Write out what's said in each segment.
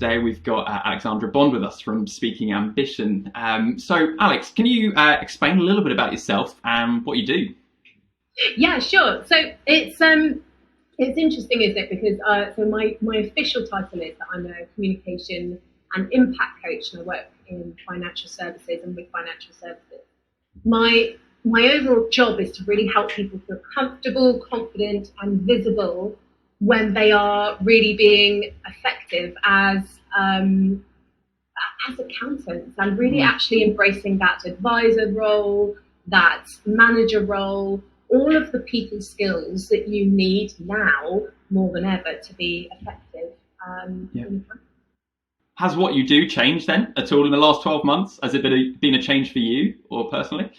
today we've got Alexandra Bond with us from Speaking Ambition. So Alex, can you explain a little bit about yourself and what you do? Yeah, sure. So it's interesting, isn't it? Because so my official title is that I'm a communication and impact coach, and I work in financial services and with financial services. My overall job is to really help people feel comfortable, confident, and visible when they are really being effective as accountants, and really actually embracing that advisor role, that manager role, all of the people skills that you need now more than ever to be effective. Has what you do changed then at all in the last 12 months? Has it been a change for you or personally?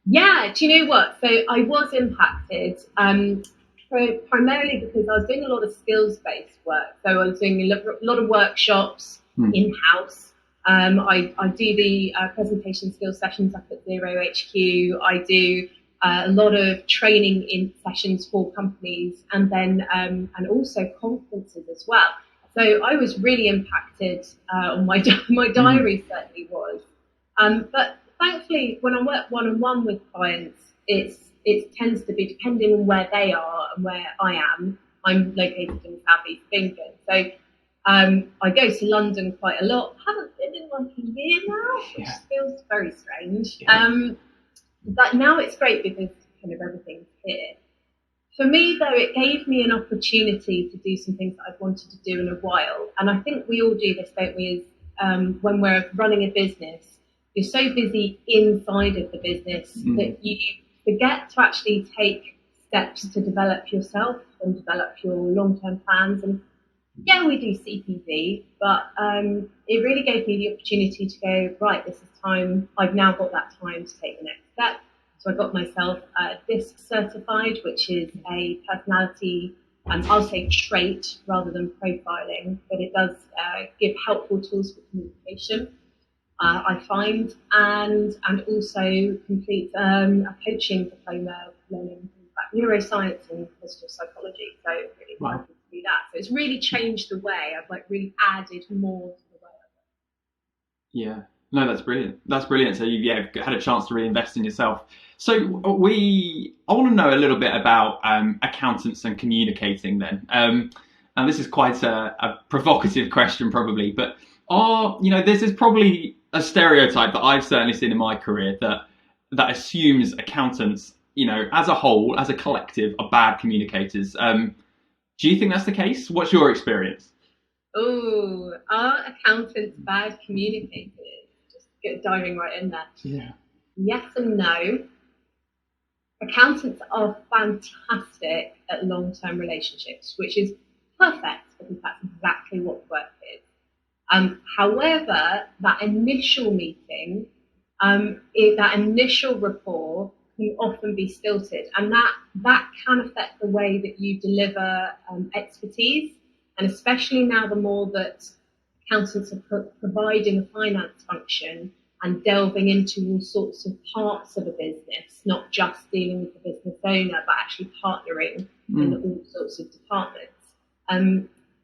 Yeah, do you know what? So I was impacted primarily because I was doing a lot of skills-based work. So I was doing a lot of workshops in-house. I do the presentation skills sessions up at Zero HQ. I do a lot of training in sessions for companies, and then and also conferences as well. So I was really impacted on my diary certainly was. But thankfully, when I work one-on-one with clients, it tends to be depending on where they are and where I am. I'm located in South East England, so I go to London quite a lot. Haven't been in one for a year now, which feels very strange. But now it's great because kind of everything's here. For me, though, it gave me an opportunity to do some things that I've wanted to do in a while. And I think we all do this, don't we, when we're running a business, you're so busy inside of the business that you forget to actually take steps to develop yourself and develop your long-term plans. And yeah, we do CPD, but it really gave me the opportunity to go, right, this is time. I've now got that time to take the next step. So I got myself DISC certified, which is a personality, I'll say trait rather than profiling, but it does give helpful tools for communication, I find, and also complete a coaching diploma learning about neuroscience and positive psychology. So really excited to do that. So it's really changed the way I've really added more to the way I work. Yeah. No, that's brilliant. That's brilliant. So you had a chance to really invest in yourself. So I want to know a little bit about accountants and communicating then. And this is quite a provocative question probably, but this is probably a stereotype that I've certainly seen in my career that assumes accountants, as a whole, as a collective, are bad communicators. Do you think that's the case? What's your experience? Oh, are accountants bad communicators? Diving right in there. Yeah. Yes and no. Accountants are fantastic at long-term relationships, which is perfect because that's exactly what work is. However, that initial meeting, that initial rapport can often be stilted, and that can affect the way that you deliver expertise, and especially now the more that accountants are providing a finance function and delving into all sorts of parts of a business, not just dealing with the business owner, but actually partnering in all sorts of departments.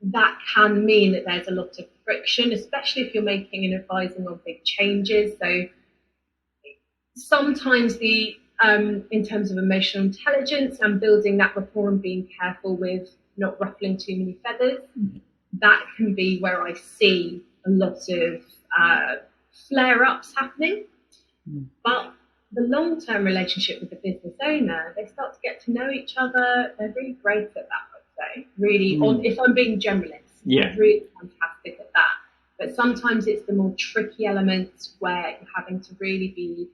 That can mean that there's a lot of friction, especially if you're making and advising on big changes. So sometimes in terms of emotional intelligence and building that rapport and being careful with not ruffling too many feathers, that can be where I see a lot of flare-ups happening. But the long-term relationship with the business owner, they start to get to know each other. They're really great at that, I'd say. Really, if I'm being generalist, they're really fantastic at that. But sometimes it's the more tricky elements where you're having to really be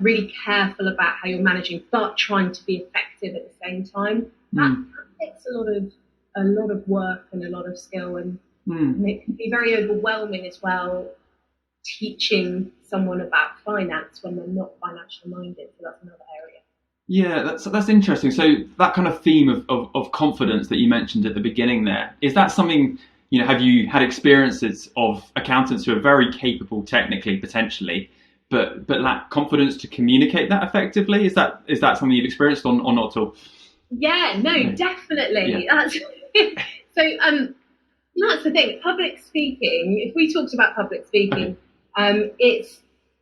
really careful about how you're managing, but trying to be effective at the same time. That takes a lot of work and a lot of skill, and it can be very overwhelming as well, teaching someone about finance when they're not financially minded. So that's another area. Yeah, that's interesting. So that kind of theme of confidence that you mentioned at the beginning there, is that something, have you had experiences of accountants who are very capable technically, potentially, but lack confidence to communicate that effectively? Is that something you've experienced or not at all? Yeah, no, definitely. Yeah. So And that's the thing. Public speaking. If we talked about public speaking,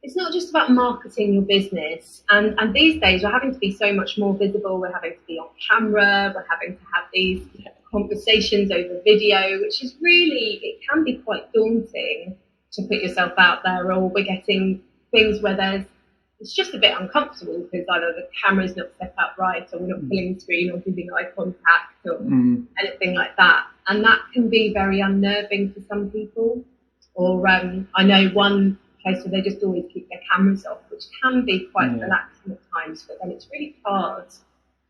it's not just about marketing your business. And these days, we're having to be so much more visible. We're having to be on camera. We're having to have these conversations over video, which is really, it can be quite daunting to put yourself out there. Or we're getting things where it's just a bit uncomfortable because either the camera's not set up right, or we're not pulling the screen or giving eye contact or anything like that. And that can be very unnerving for some people. Or I know one place where they just always keep their cameras off, which can be quite relaxing at times, but then it's really hard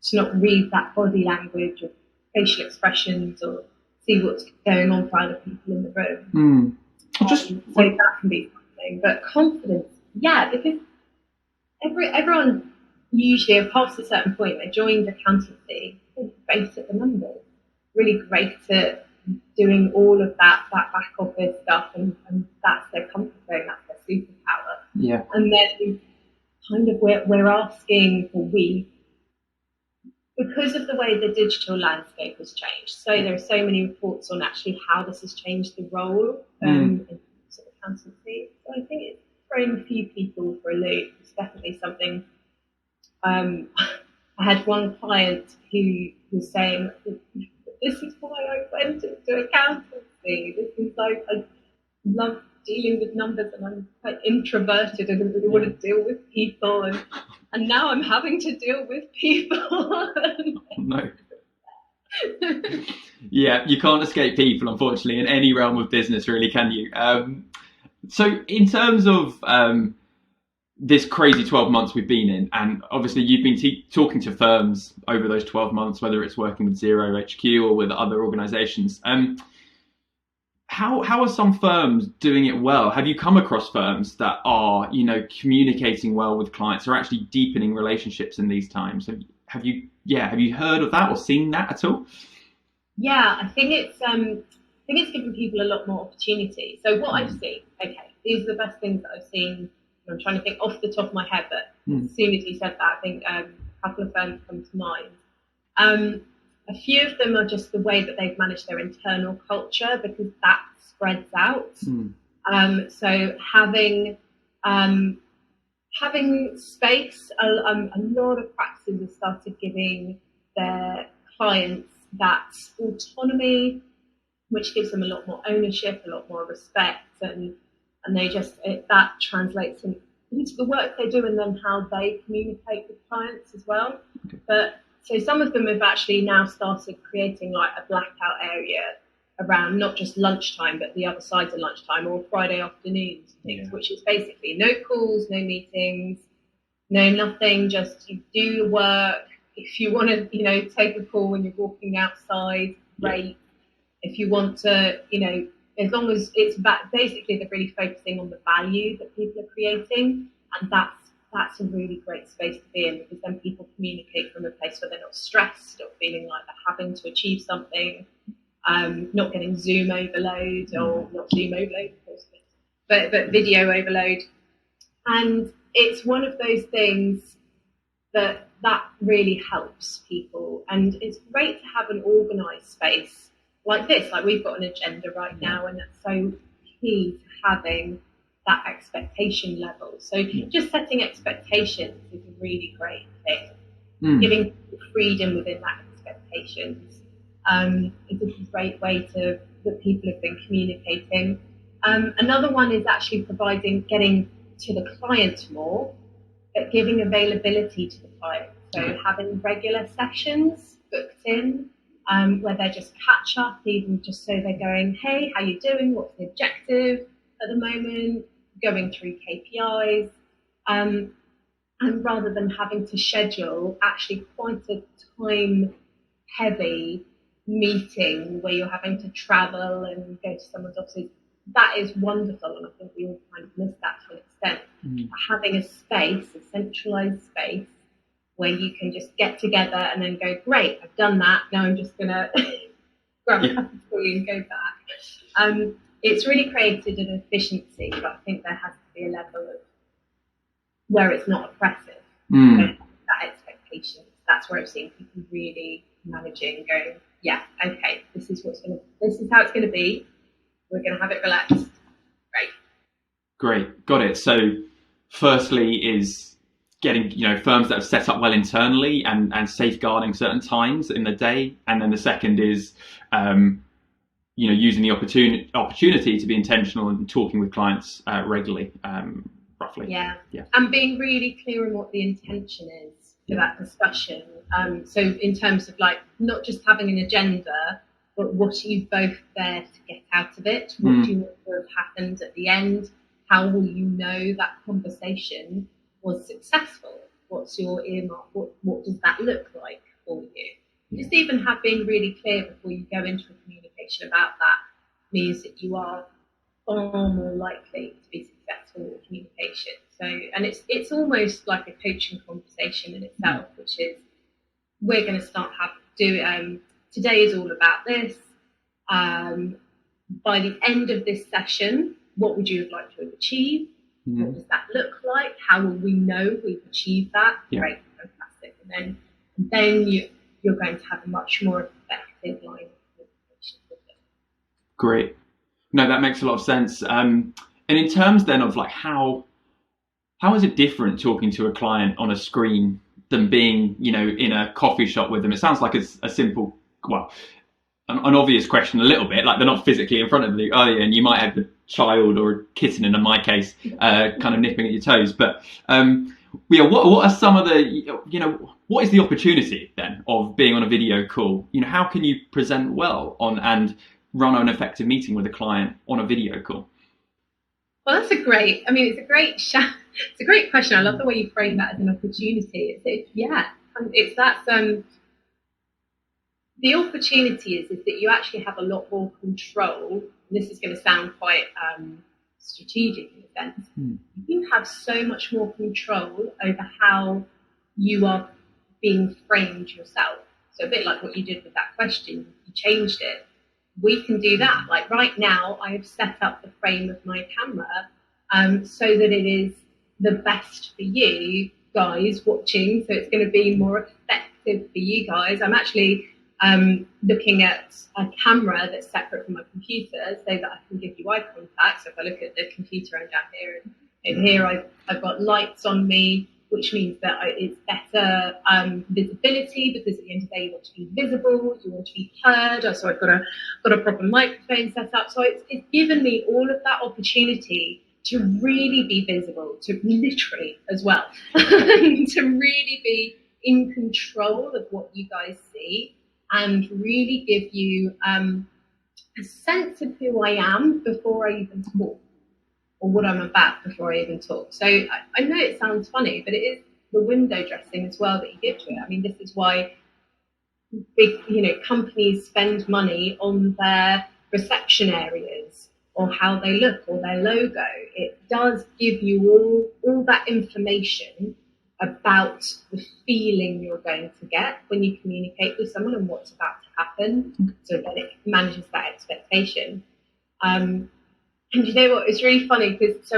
to not read that body language or facial expressions or see what's going on for other people in the room. So that can be something. But confidence, because everyone usually, past a certain point, they joined accountancy, they're great at the numbers, really great at doing all of that back office stuff, and that's their comfort zone, that's their superpower. Yeah. And then kind of we're asking because of the way the digital landscape has changed. So there are so many reports on actually how this has changed the role in accountancy. So I think it's thrown a few people for a loop. It's definitely something. I had one client who was saying, "This is why I went into accountancy. This is like I love dealing with numbers, and I'm quite introverted and I really want to deal with people, and now I'm having to deal with people." No. Yeah, you can't escape people, unfortunately, in any realm of business, really, can you? So in terms of this crazy 12 months we've been in, and obviously you've been talking to firms over those 12 months, whether it's working with Zero HQ or with other organizations. How are some firms doing it well? Have you come across firms that are, communicating well with clients, or actually deepening relationships in these times? Have you heard of that or seen that at all? Yeah, I think it's given people a lot more opportunity. So what I've seen, these are the best things that I've seen. I'm trying to think off the top of my head, but as soon as you said that, I think a couple of firms come to mind. A few of them are just the way that they've managed their internal culture, because that spreads out. So having space, a lot of practices have started giving their clients that autonomy, which gives them a lot more ownership, a lot more respect, and they just, that translates into the work they do and then how they communicate with clients as well. Okay. But so some of them have actually now started creating like a blackout area around not just lunchtime, but the other sides of lunchtime or Friday afternoons, which is basically no calls, no meetings, no nothing, just you do your work. If you want to, take a call when you're walking outside, great. If you want to, as long as it's basically they're really focusing on the value that people are creating, and that's a really great space to be in, because then people communicate from a place where they're not stressed or feeling like they're having to achieve something, not getting Zoom overload, or not Zoom overload, of course, but video overload. And it's one of those things that really helps people, and it's great to have an organised space like this. Like we've got an agenda right now, and that's so key to having that expectation level. So just setting expectations is a really great thing. Giving people freedom within that expectations is a great way that people have been communicating. Another one is actually getting to the client more, but giving availability to the client. So having regular sessions booked in, where they just catch up, even just so they're going, hey, how you doing? What's the objective at the moment? Going through KPIs, and rather than having to schedule actually quite a time-heavy meeting where you're having to travel and go to someone's offices. That is wonderful, and I think we all kind of miss that to an extent. Having a space, a centralised space, where you can just get together and then go, great, I've done that, now I'm just going to grab a cup of tea and go back. It's really created an efficiency, but I think there has to be a level of where it's not oppressive. That expectation. That's where I've seen people really managing, going, yeah, okay, this is how it's gonna be. We're gonna have it relaxed. Great, got it. So, firstly, is getting firms that have set up well internally and safeguarding certain times in the day, and then the second is using the opportunity to be intentional and talking with clients regularly, roughly. Yeah, and being really clear on what the intention is for that discussion. So in terms of like not just having an agenda, but what are you both there to get out of it? What do you want to have happened at the end? How will you know that conversation was successful? What's your earmark? What does that look like for you? Yeah. Just even being really clear before you go into a communication about that means that you are far more likely to be successful with communication. So, and it's almost like a coaching conversation in itself, which is we're going to start today is all about this. By the end of this session, what would you have liked to have achieved? What does that look like? How will we know we've achieved that? Yeah. Great, fantastic. And then you're going to have a much more effective line of communication with it. Great. No, that makes a lot of sense. And in terms then of like how is it different talking to a client on a screen than being, in a coffee shop with them? It sounds like it's a simple, an obvious question a little bit, like they're not physically in front of you, are you? And you might have a child or a kitten, in my case, kind of nipping at your toes. But what are some of the, what is the opportunity then of being on a video call? How can you present well and run an effective meeting with a client on a video call? Well, it's a great question. I love the way you frame that as an opportunity. It's that. The opportunity is that you actually have a lot more control. And this is going to sound quite strategic in a sense. You have so much more control over how you are being framed yourself. So a bit like what you did with that question, you changed it. We can do that. Like right now, I have set up the frame of my camera so that it is the best for you guys watching. So it's going to be more effective for you guys. I'm actually looking at a camera that's separate from my computer so that I can give you eye contact. So if I look at the computer, I'm down here, and over here I've got lights on me, which means that it's better visibility, because at the end of the day you want to be visible, you want to be heard. So I've got a proper microphone set up. So it's given me all of that opportunity to really be visible, to literally as well, to really be in control of what you guys see and really give you a sense of who I am before I even talk, or what I'm about before I even talk. So I know it sounds funny, but it is the window dressing as well that you give to it. I mean, this is why big, companies spend money on their reception areas or how they look or their logo. It does give you all that information about the feeling you're going to get when you communicate with someone and what's about to happen, so that it manages that expectation. And you know what? It's really funny because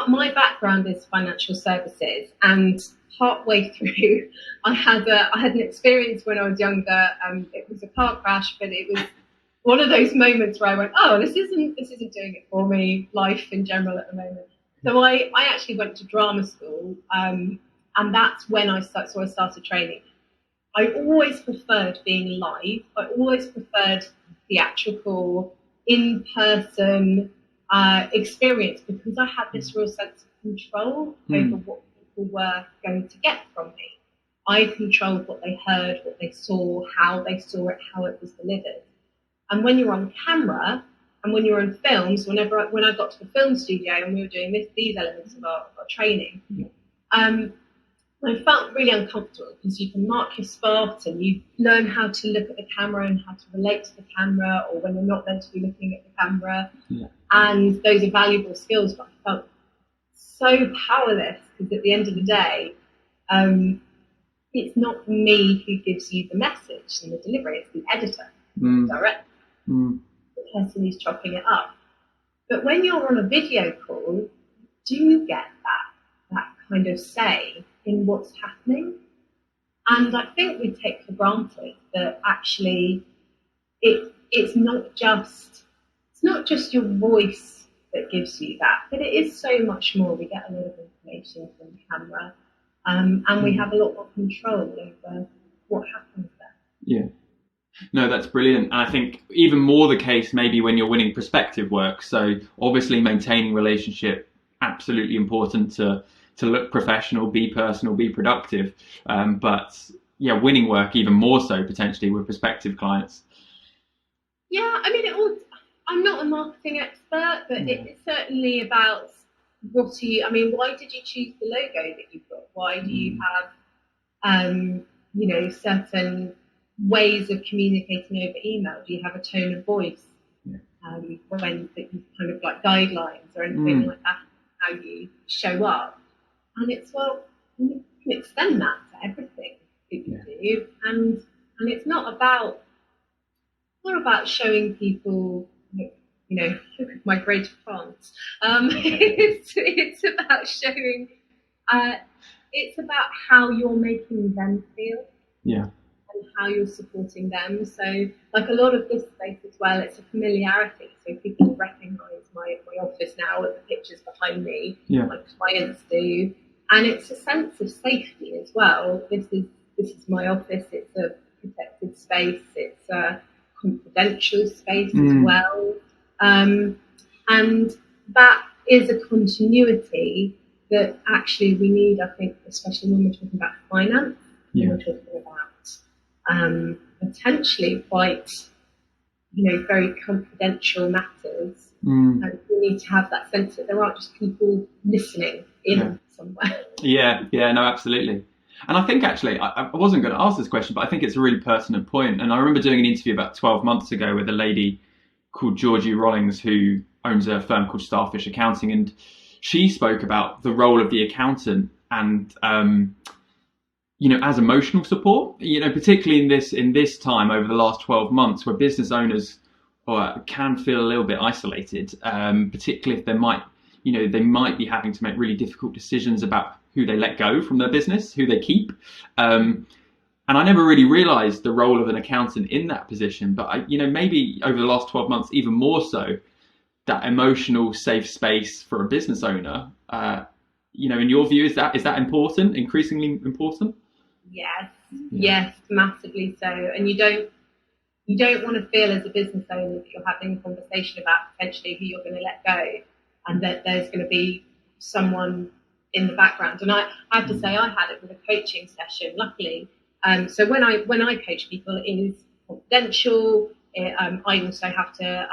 my background is financial services, and partway through, I had an experience when I was younger. It was a car crash, but it was one of those moments where I went, "Oh, this isn't doing it for me." Life in general at the moment. So I actually went to drama school, and that's when I started training. I always preferred being live. I always preferred theatrical, in-person experience, because I had this real sense of control over what people were going to get from me. I controlled what they heard, what they saw, how they saw it, how it was delivered. And when you're on camera and when you're in films, when I got to the film studio and we were doing these elements of our training, I felt really uncomfortable, because you can mark your spot and you learn how to look at the camera and how to relate to the camera, or when you're not meant to be looking at the camera. Yeah. And those are valuable skills, but I felt so powerless, because at the end of the day, it's not me who gives you the message and the delivery, it's the editor, director, the person who's chopping it up. But when you're on a video call, do you get that kind of say in what's happening? And I think we take for granted that actually it's not just your voice that gives you that, but it is so much more. We get a lot of information from the camera, and we have a lot more control over what happens there. Yeah. No, that's brilliant. And I think even more the case maybe when you're winning prospective work. So obviously maintaining relationship, absolutely important to look professional, be personal, be productive. But yeah, winning work even more so potentially with prospective clients. Yeah, I mean, I'm not a marketing expert, but it's certainly about I mean, why did you choose the logo that you've got? Why do you have, certain ways of communicating over email? Do you have a tone of voice when that you kind of like guidelines or anything like that? How you show up, and it's you can extend that to everything that you do, and it's not about showing people, look at my great fonts. It's about showing. It's about how you're making them feel. Yeah. And how you're supporting them. So, like a lot of this space as well, it's a familiarity. So people recognise my office now with the pictures behind me. Yeah. My clients do, and it's a sense of safety as well. This is my office. It's a protected space. It's a confidential space as well, and that is a continuity that actually we need. I think, especially when we're talking about finance, when we're talking about potentially quite, very confidential matters. And we need to have that sense that there aren't just people listening in somewhere. Yeah, no, absolutely. And I think actually, I wasn't going to ask this question, but I think it's a really pertinent point. And I remember doing an interview about 12 months ago with a lady called Georgie Rollings, who owns a firm called Starfish Accounting. And she spoke about the role of the accountant and, as emotional support, particularly in this time over the last 12 months where business owners can feel a little bit isolated, particularly if they might be having to make really difficult decisions about who they let go from their business, who they keep. And I never really realized the role of an accountant in that position, but maybe over the last 12 months, even more so, that emotional safe space for a business owner, in your view, is that important, increasingly important? Yes, massively so. And you don't want to feel as a business owner that you're having a conversation about potentially who you're going to let go, and that there's going to be someone in the background. And I have to say, I had it with a coaching session, luckily. So when I coach people, it is confidential. I also have to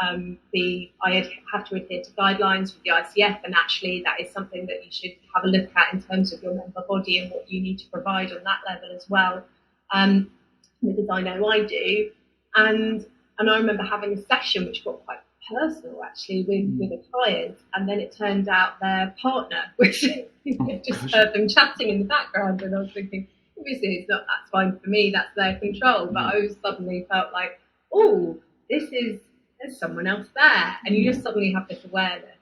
have to adhere to guidelines with the ICF, and actually that is something that you should have a look at in terms of your member body and what you need to provide on that level as well. Because I know I do, and I remember having a session which got quite personal actually with a client, and then it turned out their partner, which just heard them chatting in the background, and I was thinking, obviously that's fine for me, that's their control, but I was suddenly felt like, oh, there's someone else there, and you just suddenly have this awareness.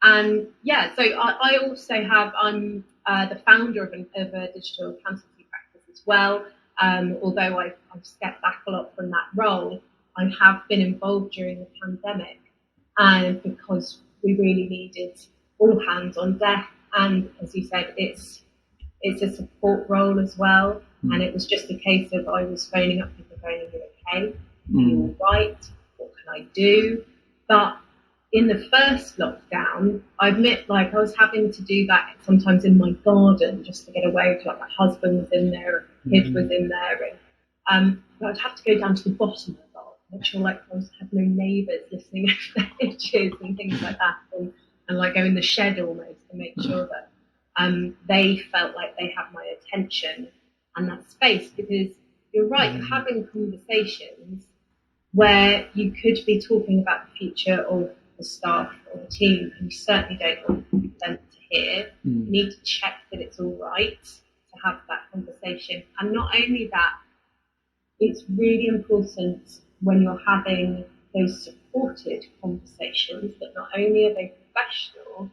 And so I also I'm the founder of a digital accountancy practice as well. Although I've stepped back a lot from that role, I have been involved during the pandemic, and because we really needed all hands on deck, and as you said, it's a support role as well, and it was just a case of I was phoning up people going, "Are you okay? Are you all right? What can I do?" But in the first lockdown, I admit, I was having to do that sometimes in my garden just to get away. Like my husband was in there, a kid was in there, and I'd have to go down to the bottom of the garden, make sure I had no neighbours listening over the edges and things like that, and go in the shed almost to make sure that they felt like they had my attention and that space, because you're right, you're having conversations where you could be talking about the future of the staff or the team, and you certainly don't want them to hear. You need to check that it's all right to have that conversation. And not only that, it's really important when you're having those supported conversations that not only are they professional,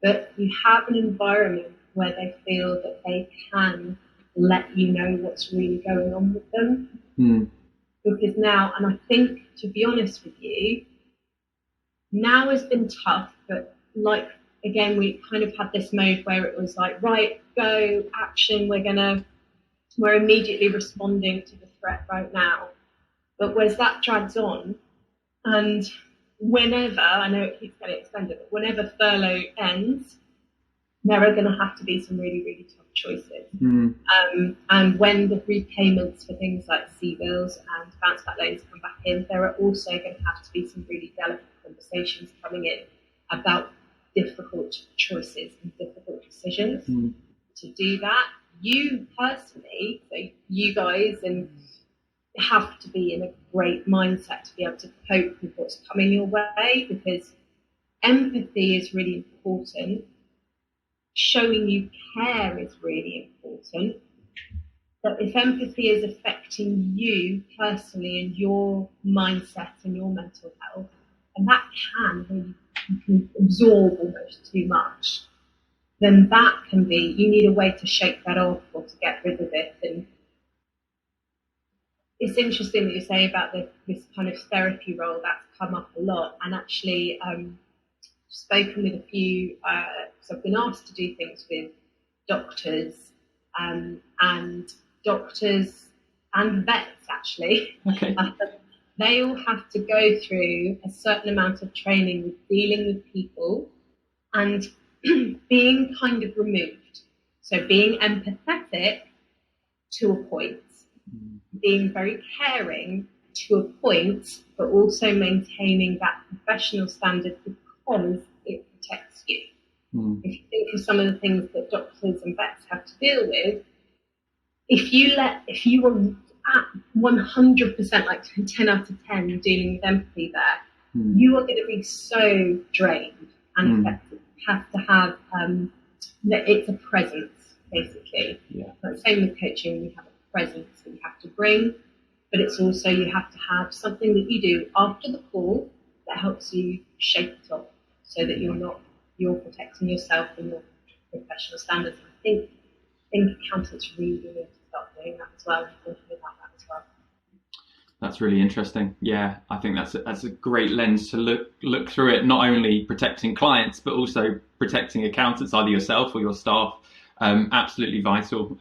but you have an environment where they feel that they can let you know what's really going on with them. Mm. Because now, and I think, to be honest with you, now has been tough, but like, again, we kind of had this mode where it was like, right, go, action, we're immediately responding to the threat right now. But whereas that drags on, and whenever, I know it keeps getting extended, but whenever furlough ends, there are going to have to be some really, really tough choices. And when the repayments for things like CBILS and bounce back loans come back in, there are also going to have to be some really delicate conversations coming in about difficult choices and difficult decisions. To do that, you personally, so you guys, and have to be in a great mindset to be able to cope with what's coming your way, because empathy is really important. Showing you care is really important. But if empathy is affecting you personally and your mindset and your mental health, and that can really, you can absorb almost too much, then that can be, you need a way to shake that off or to get rid of it. And it's interesting that you say about this kind of therapy role. That's come up a lot. And actually, spoken with a few, so I've been asked to do things with doctors, and doctors and vets actually. Okay. They all have to go through a certain amount of training with dealing with people and being kind of removed. So being empathetic to a point, being very caring to a point, but also maintaining that professional standard because it protects you. If you think of some of the things that doctors and vets have to deal with, if you were at 100%, like 10 out of 10 dealing with empathy there, you are going to be so drained and affected. You have to have, it's a presence, basically. Yeah. But same with coaching, we have a presence that you have to bring, but it's also you have to have something that you do after the call that helps you shake it off so that you're protecting yourself and your professional standards. And I think accountants really need to start doing that as well, and thinking about that as well. That's really interesting. Yeah, I think that's a great lens to look through it. Not only protecting clients, but also protecting accountants, either yourself or your staff. Absolutely vital.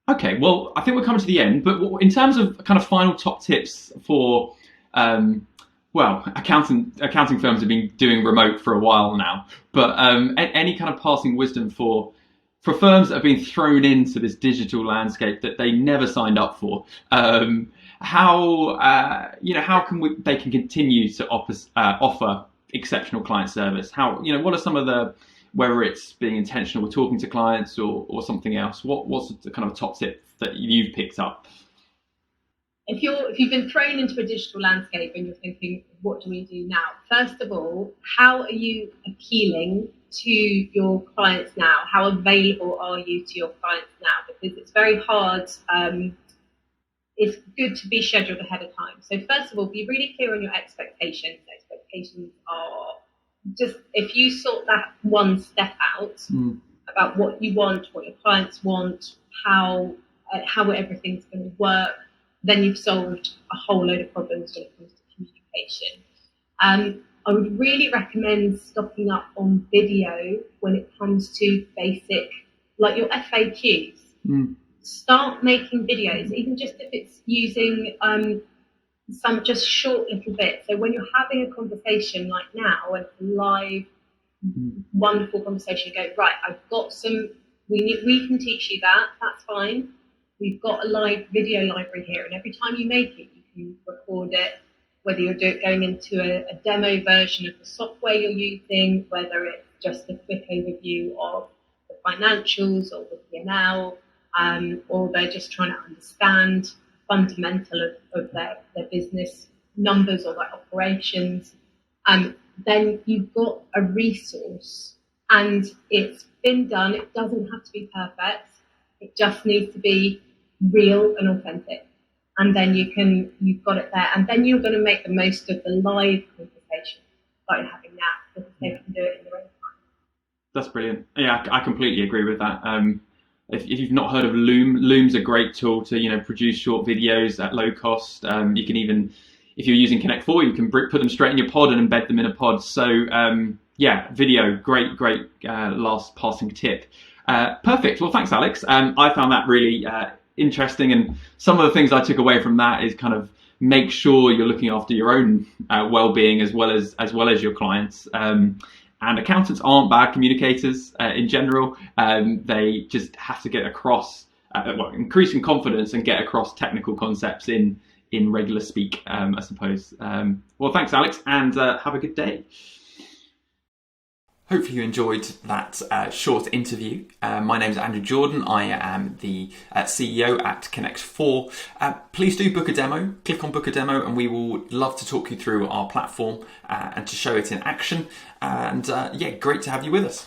Okay, well, I think we're coming to the end. But in terms of kind of final top tips for, accounting firms have been doing remote for a while now. But any kind of passing wisdom for firms that have been thrown into this digital landscape that they never signed up for, how can they can continue to offer exceptional client service? How, what are some of the, whether it's being intentional with talking to clients or something else, what's the kind of top tip that you've picked up? If you've been thrown into a digital landscape and you're thinking, what do we do now? First of all, how are you appealing to your clients now? How available are you to your clients now? Because it's very hard. It's good to be scheduled ahead of time. So first of all, be really clear on your expectations. Expectations are just, if you sort that one step out about what you want, what your clients want, how everything's going to work, then you've solved a whole load of problems when it comes to communication. I would really recommend stocking up on video when it comes to basic, like your FAQs. Start making videos, even just if it's using some just short little bits. So when you're having a conversation like now, and live, wonderful conversation, you go, right, I've got some, we can teach you that, that's fine. We've got a live video library here, and every time you make it, you can record it, whether you're going into a demo version of the software you're using, whether it's just a quick overview of the financials or the P&L, or they're just trying to understand fundamental of their business numbers or their operations. Then you've got a resource, and it's been done. It doesn't have to be perfect. It just needs to be real and authentic. And then you've got it there. And then you're going to make the most of the live conversation that you're having now, because they can do it in their own time. That's brilliant. Yeah, I completely agree with that. if you've not heard of Loom, Loom's a great tool to produce short videos at low cost. You can even, if you're using Connect 4, you can put them straight in your pod and embed them in a pod. So yeah, video, great last passing tip. Perfect. Well, thanks, Alex. I found that really interesting, and some of the things I took away from that is kind of make sure you're looking after your own well-being as well as your clients. And accountants aren't bad communicators in general. They just have to get across, increasing confidence and get across technical concepts in regular speak, I suppose. Well, thanks, Alex, and have a good day. Hopefully you enjoyed that short interview. My name is Andrew Jordan. I am the CEO at Connect 4. Please do book a demo. Click on book a demo and we will love to talk you through our platform and to show it in action. And yeah, great to have you with us.